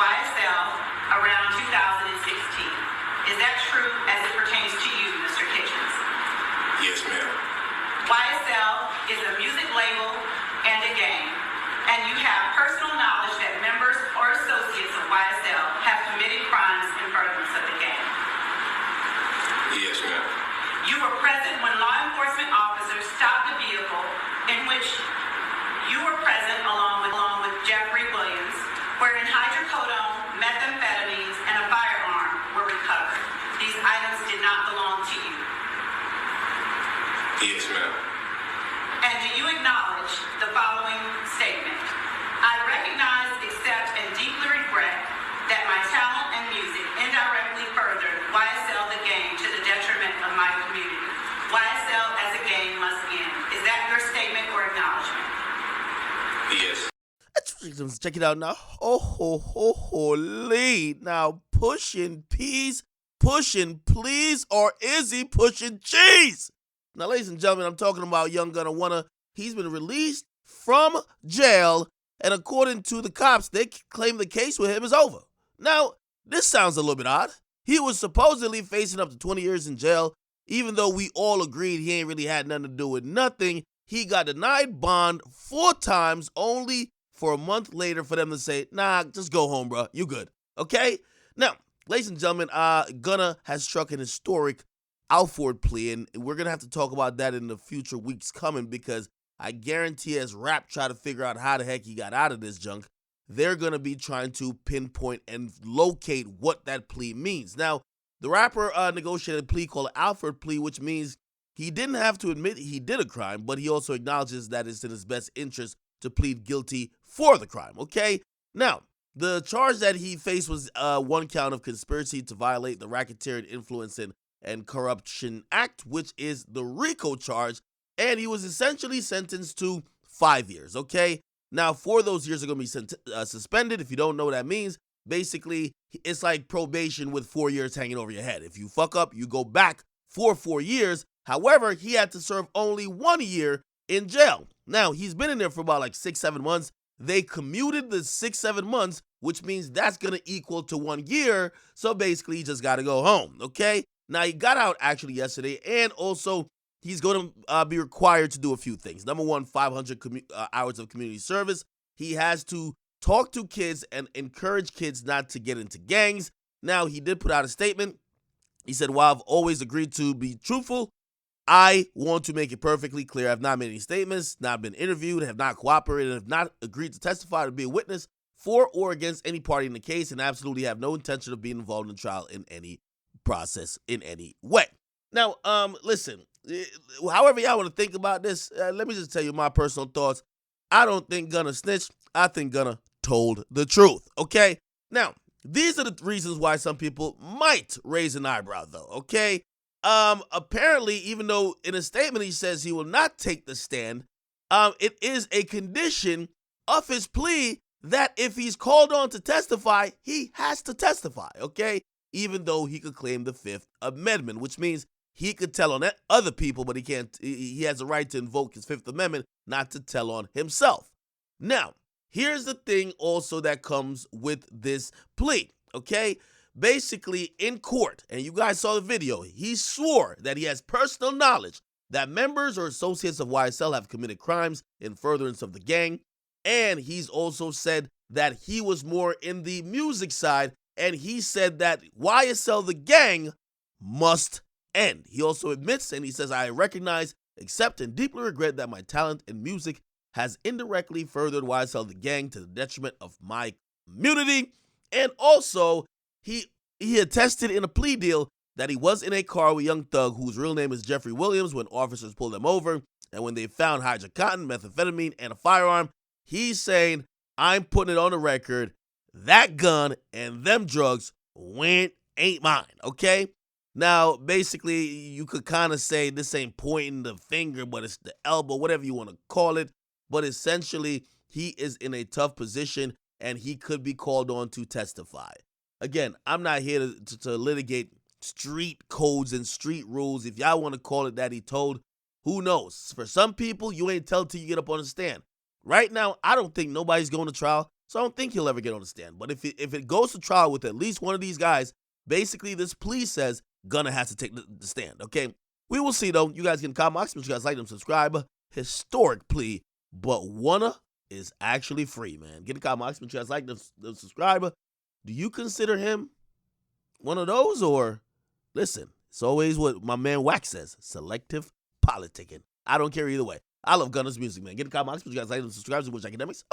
YSL around 2016. Is that true as it pertains to you, Mr. Kitchens? Yes, ma'am. YSL is a music label and a gang, and you have personal knowledge that members or associates of YSL have committed crimes in furtherance of the gang. Yes, ma'am. You were present when law enforcement officers stopped the vehicle in which you were present along with Jeffrey Williams, wherein hydrocodone, methamphetamines, and a firearm were recovered. These items did not belong to you. Yes, ma'am. And do you acknowledge the following statement? I recognize, accept, and deeply regret that my talent and music indirectly furthered YSL the gang to the detriment of my community. YSL as a gang must end. Is that your statement or acknowledgement? Yes. Check it out now. Holy. Now, pushing peas, pushing please, or is he pushing cheese? Now, ladies and gentlemen, I'm talking about young Gunna. He's been released from jail, and according to the cops, they claim the case with him is over. Now, this sounds a little bit odd. He was supposedly facing up to 20 years in jail, even though we all agreed he ain't really had nothing to do with nothing. He got denied bond 4 times, only for a month later for them to say, nah, just go home, bro. You good. Okay? Now, ladies and gentlemen, Gunna has struck an historic Alford Plea, and we're going to have to talk about that in the future weeks coming, because I guarantee as rap try to figure out how the heck he got out of this junk, they're going to be trying to pinpoint and locate what that plea means. Now, the rapper negotiated a plea called Alford Plea, which means he didn't have to admit he did a crime, but he also acknowledges that it's in his best interest to plead guilty for the crime, okay? Now, the charge that he faced was 1 count of conspiracy to violate the Racketeering Influence and Corruption Act, which is the RICO charge, and he was essentially sentenced to 5 years, okay? Now, 4 of those years are going to be suspended. If you don't know what that means, basically, it's like probation with 4 years hanging over your head. If you fuck up, you go back for 4 years. However, he had to serve only 1 year in jail. Now, he's been in there for about like 6-7 months. They commuted the 6-7 months, which means that's going to equal to 1 year. So basically, he just got to go home, okay? Now, he got out actually yesterday, and also he's going to be required to do a few things. Number 1, 500 hours of community service. He has to talk to kids and encourage kids not to get into gangs. Now, he did put out a statement. He said, while I've always agreed to be truthful, I want to make it perfectly clear. I've not made any statements, not been interviewed, have not cooperated, have not agreed to testify to be a witness for or against any party in the case, and absolutely have no intention of being involved in the trial in any process in any way. Now, listen, however y'all want to think about this, let me just tell you my personal thoughts. I don't think Gunna snitched. I think Gunna told the truth, okay? Now, these are the reasons why some people might raise an eyebrow, though, okay? Apparently, even though in a statement he says he will not take the stand, it is a condition of his plea that if he's called on to testify, he has to testify, okay? Even though he could claim the Fifth Amendment, which means he could tell on other people, but he can't. He has a right to invoke his Fifth Amendment, not to tell on himself. Now, here's the thing also that comes with this plea, okay? Basically, in court, and you guys saw the video, he swore that he has personal knowledge that members or associates of YSL have committed crimes in furtherance of the gang, and he's also said that he was more in the music side, and he said that YSL the gang must end. He also admits, and he says, I recognize, accept, and deeply regret that my talent in music has indirectly furthered YSL the gang to the detriment of my community. And also, he attested in a plea deal that he was in a car with Young Thug, whose real name is Jeffrey Williams, when officers pulled him over, and when they found hydrocodone, methamphetamine, and a firearm, he's saying, I'm putting it on the record, that gun and them drugs ain't mine, okay? Now, basically, you could kind of say this ain't pointing the finger, but it's the elbow, whatever you want to call it. But essentially, he is in a tough position, and he could be called on to testify. Again, I'm not here to litigate street codes and street rules. If y'all want to call it that he told, who knows? For some people, you ain't tell till you get up on the stand. Right now, I don't think nobody's going to trial. So I don't think he'll ever get on the stand. But if it goes to trial with at least one of these guys, basically this plea says Gunna has to take the stand, okay? We will see, though. You guys can comment, make sure you guys like them, subscribe. Historic plea, but Gunna is actually free, man. Get a comment, make sure you guys like them, subscribe. Do you consider him one of those, or listen, it's always what my man Wax says, selective politicking. I don't care either way. I love Gunna's music, man. Get a comment, make sure you guys like them, subscribe. Akademiks.